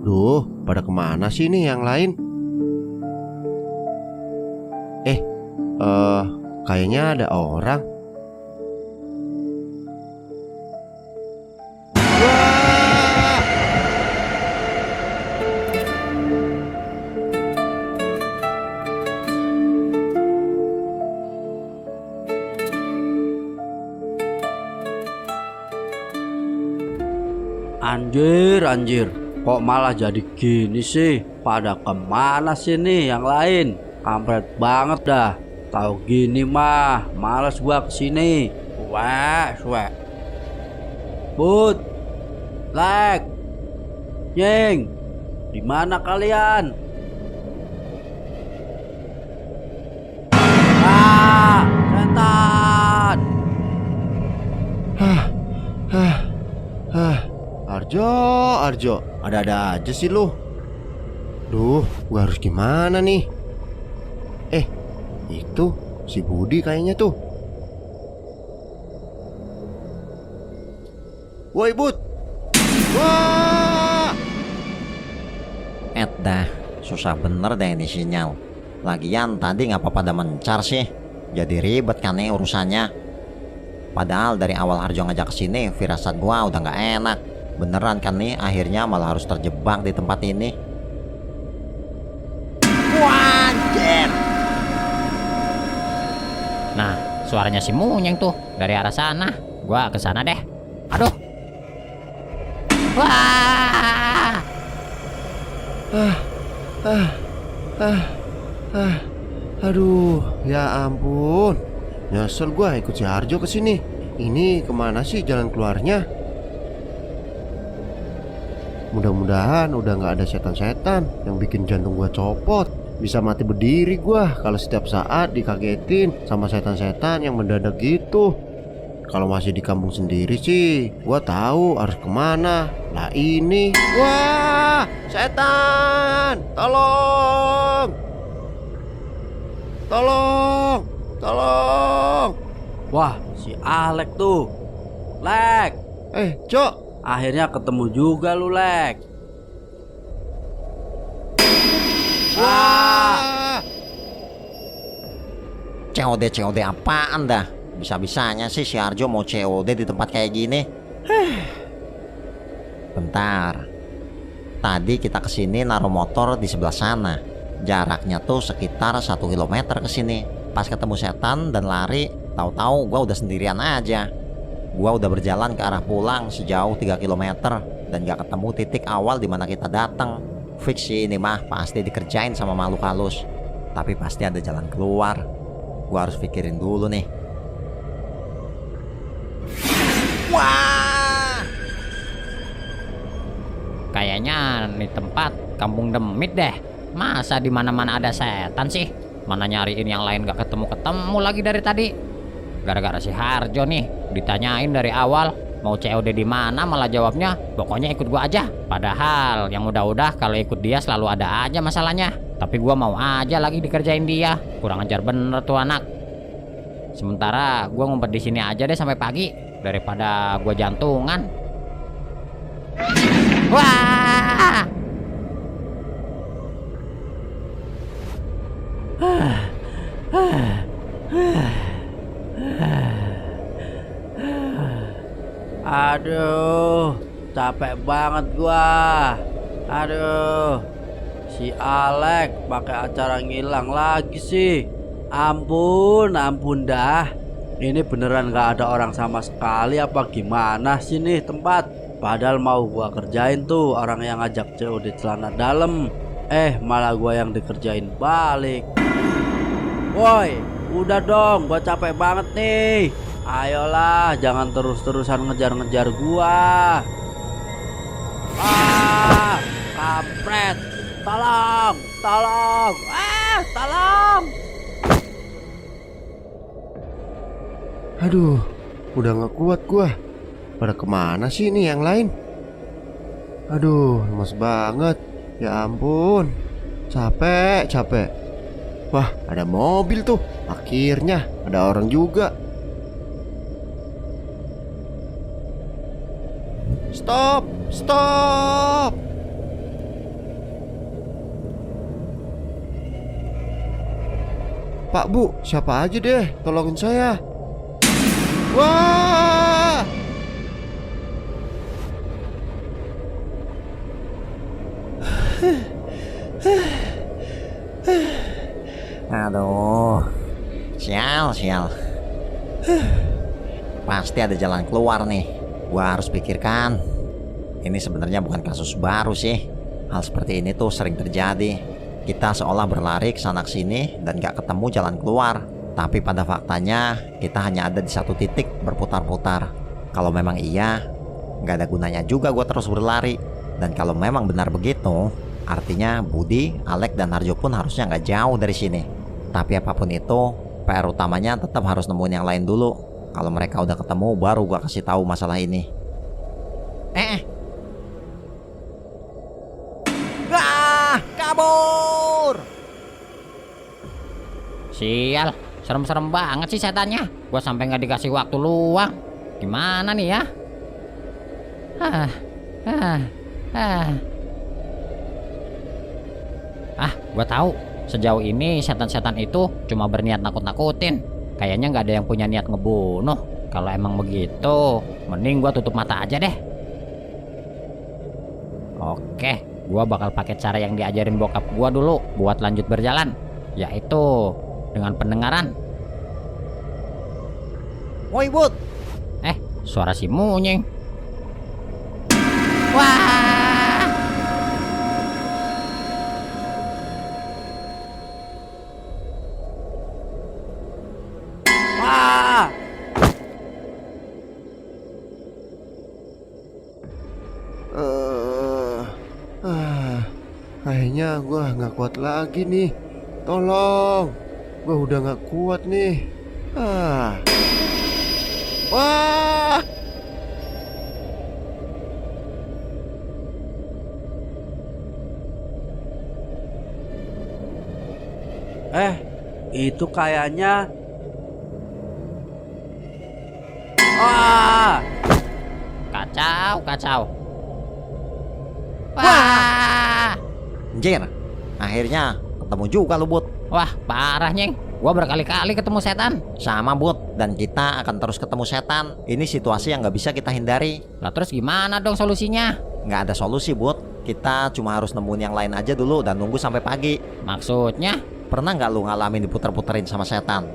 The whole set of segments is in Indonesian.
Duh, pada kemana sih nih yang lain? Eh, kayaknya ada orang. Wah! Anjir, kok malah jadi gini sih? Pada kemana sih nih yang lain? Kampret banget dah. Tahu gini mah, males gua kesini. Wah, Bud, Lek, Nying, di mana kalian? Ah, setan! Arjo, ada-ada aja sih lu. Duh, gua harus gimana nih? Itu si Budi kayaknya tuh. Woi Bud. Wah! Dah, susah bener deh ini sinyal. Lagian tadi ngapa pada mencar sih? Jadi ribet kan nih urusannya. Padahal dari awal Harjo ngajak kesini, firasat gua udah nggak enak. Beneran kan nih, akhirnya malah harus terjebak di tempat ini. Wajar. Nah, suaranya si Munyeng tuh dari arah sana. Gua ke sana deh. Aduh. Wah! Aduh, ya ampun. Nyesel gua ikut si Harjo ke sini. Ini kemana sih jalan keluarnya? Mudah-mudahan udah nggak ada setan-setan yang bikin jantung gua copot. Bisa mati berdiri gua kalau setiap saat dikagetin sama setan-setan yang mendadak gitu. Kalau masih di kampung sendiri sih, gua tahu harus kemana. Lah ini, wah, setan! Tolong! Tolong! Tolong! Wah, si Alek tuh. Lek, Cok, akhirnya ketemu juga lu, Lek. wah! COD apaan dah? Bisa-bisanya sih si Harjo mau COD di tempat kayak gini. Bentar. Tadi kita kesini naruh motor di sebelah sana. Jaraknya tuh sekitar 1 kilometer kesini. Pas ketemu setan dan lari, tahu-tahu gua udah sendirian aja. Gua udah berjalan ke arah pulang sejauh 3 kilometer dan gak ketemu titik awal dimana kita datang. Fix sih ini mah pasti dikerjain sama makhluk halus. Tapi pasti ada jalan keluar. Gua harus pikirin dulu nih. Wah! Kayaknya di tempat kampung Demit deh. Masa di mana-mana ada setan sih? Mana nyariin yang lain gak ketemu-ketemu lagi dari tadi. Gara-gara si Harjo nih, ditanyain dari awal mau COD di mana, malah jawabnya pokoknya ikut gua aja. Padahal yang udah-udah kalau ikut dia selalu ada aja masalahnya. Tapi gua mau aja lagi dikerjain dia. Kurang ajar bener tuh anak. Sementara gua ngumpet di sini aja deh sampai pagi daripada gua jantungan. Wah! Aduh, capek banget gua. Aduh, si Alek pakai acara ngilang lagi sih. Ampun dah. Ini beneran gak ada orang sama sekali apa gimana sih nih tempat? Padahal mau gua kerjain tuh orang yang ngajak COD celana dalam. Malah gua yang dikerjain balik. Woi, udah dong, gua capek banget nih. Ayolah, jangan terus-terusan ngejar-ngejar gua. Kampret. Tolong. Tolong. Aduh, udah gak kuat gua. Pada kemana sih ini yang lain? Aduh, lemes banget. Ya ampun, capek. Wah, ada mobil tuh. Akhirnya ada orang juga. Stop. Pak Bu, siapa aja deh, tolongin saya. Wah! Aduh, sial. Pasti ada jalan keluar nih. Gua harus pikirkan. Ini sebenarnya bukan kasus baru sih. Hal seperti ini tuh sering terjadi. Kita seolah berlari ke sana sini dan gak ketemu jalan keluar. Tapi pada faktanya kita hanya ada di satu titik berputar-putar. Kalau memang iya, gak ada gunanya juga gua terus berlari. Dan kalau memang benar begitu, artinya Budi, Alek, dan Harjo pun harusnya gak jauh dari sini. Tapi apapun itu, PR utamanya tetap harus nemuin yang lain dulu. Kalau mereka udah ketemu, baru gua kasih tahu masalah ini. Kabur! Sial, serem-serem banget sih setannya. Gua sampai nggak dikasih waktu luang. Gimana nih ya? Gua tahu. Sejauh ini setan-setan itu cuma berniat nakut-nakutin. Kayaknya nggak ada yang punya niat ngebunuh. Kalau emang begitu, mending gua tutup mata aja deh. Oke, gua bakal pakai cara yang diajarin bokap gua dulu buat lanjut berjalan, yaitu dengan pendengaran. Woi Bud! Suara si Munying. Wah! Wah! Kayaknya gue nggak kuat lagi nih. Tolong, gue udah nggak kuat nih. Wah! Itu kayaknya. Wah! Kacau. Wah! Anjir, akhirnya ketemu juga lu Bud. Wah, parah Nyeng. Gua berkali-kali ketemu setan. Sama Bud, dan kita akan terus ketemu setan. Ini situasi yang gak bisa kita hindari. Lah terus gimana dong solusinya? Gak ada solusi Bud. Kita cuma harus nemuin yang lain aja dulu dan nunggu sampai pagi. Maksudnya? Pernah gak lu ngalamin diputer-puterin sama setan?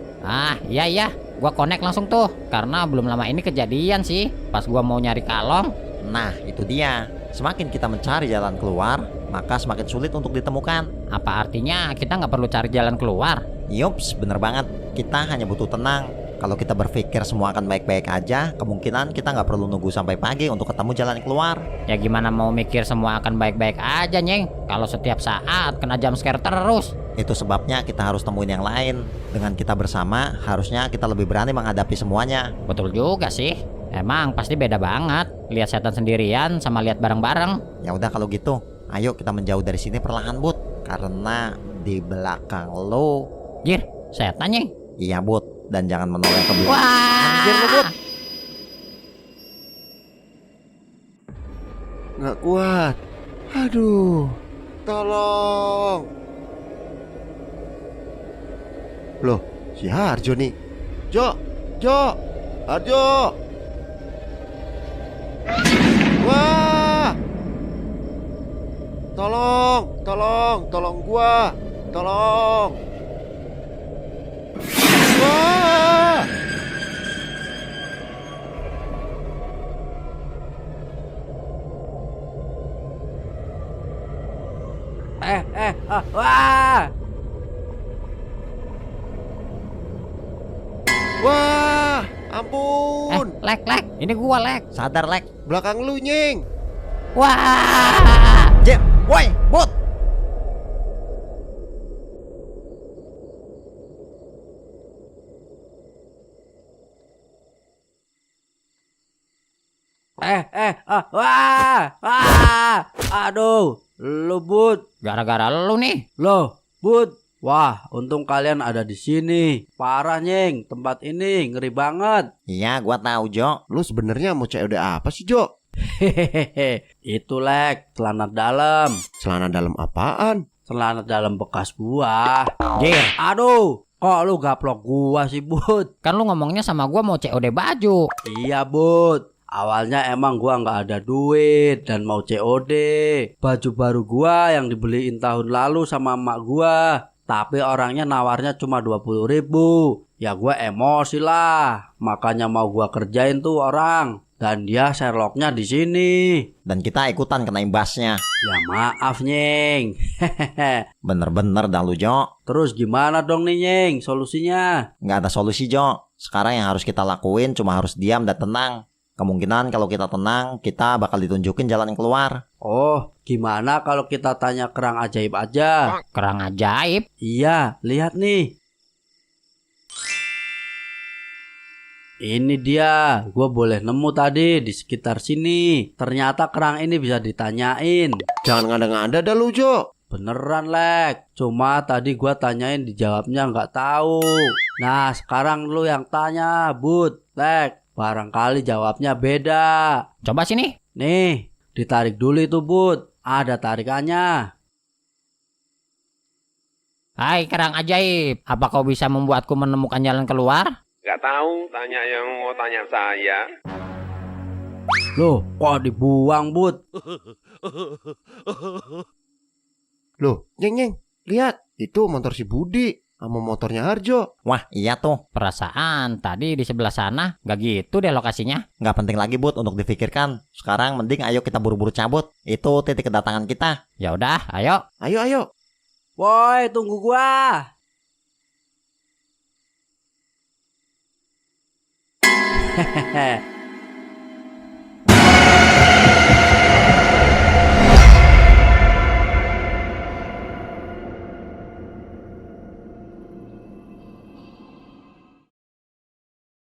Iya. Gua connect langsung tuh. Karena belum lama ini kejadian sih. Pas gua mau nyari kalong. Nah, itu dia. Semakin kita mencari jalan keluar, maka semakin sulit untuk ditemukan. Apa artinya kita nggak perlu cari jalan keluar? Yups, bener banget. Kita hanya butuh tenang. Kalau kita berpikir semua akan baik-baik aja, kemungkinan kita nggak perlu nunggu sampai pagi untuk ketemu jalan keluar. Ya gimana mau mikir semua akan baik-baik aja Nyeng, kalau setiap saat kena jump scare terus. Itu sebabnya kita harus temuin yang lain. Dengan kita bersama, harusnya kita lebih berani menghadapi semuanya. Betul juga sih. Emang pasti beda banget lihat setan sendirian sama lihat bareng-bareng. Ya udah kalau gitu, ayo kita menjauh dari sini perlahan Bud. Karena di belakang lo. Jir, setan Nyeng. Iya Bud, dan jangan menoleh ke belakang. Wah! Anjir lo Bud. Nggak kuat. Aduh, tolong. Loh, si Harjo nih. Harjo. Wah! Tolong gua. Tolong. Wah! Wah! Wah, ampun. Lek. Ini gua Lek. Sadar Lek. Belakang lu, Nying. Wah! Jir, woi Bud. Wah! Aduh, lu Bud. Gara-gara lu nih. Loh, Bud. Wah, untung kalian ada di sini. Parah Nyeng, tempat ini ngeri banget. Iya, gua tahu Jo. Lu sebenarnya mau COD apa sih, Jo? Hehehe, itu Lek, celana dalam. Celana dalam apaan? Celana dalam bekas gua. Jir, Aduh, Kok lu gaplok gua sih, Bud? Kan lu ngomongnya sama gua mau COD baju. Iya, Bud. Awalnya emang gua nggak ada duit dan mau COD. Baju baru gua yang dibeliin tahun lalu sama emak gua. Tapi orangnya nawarnya cuma 20.000. Ya gua emosi lah. Makanya mau gua kerjain tuh orang. Dan dia Sherlocknya di sini. Dan kita ikutan kena imbasnya. Ya maaf, Nying. Bener-bener dah lu, Jo. Terus gimana dong nih, Nying, solusinya? Nggak ada solusi, Jo. Sekarang yang harus kita lakuin cuma harus diam dan tenang. Kemungkinan kalau kita tenang, kita bakal ditunjukin jalan yang keluar. Oh, gimana kalau kita tanya kerang ajaib aja? Kerang ajaib. Iya, lihat nih. Ini dia, gue boleh nemu tadi di sekitar sini. Ternyata kerang ini bisa ditanyain. Jangan ngada-ngada dah lu, Jo. Beneran, Lek. Cuma tadi gue tanyain dijawabnya nggak tahu. Nah, sekarang lu yang tanya, Bud, Lek. Barangkali jawabnya beda. Coba sini. Nih, ditarik dulu itu, Bud. Ada tarikannya. Hai kerang ajaib, apa kau bisa membuatku menemukan jalan keluar? Nggak tahu, tanya yang mau tanya saya. Loh, kok dibuang, Bud? Loh, Nyeng, lihat. Itu motor si Budi sama motornya Harjo. Wah, iya tuh. Perasaan tadi di sebelah sana gak gitu deh lokasinya. Nggak penting lagi, Bud, untuk difikirkan. Sekarang mending ayo kita buru-buru cabut. Itu titik kedatangan kita. Ya udah, ayo. Ayo. Woi, tunggu gua. Hehehe.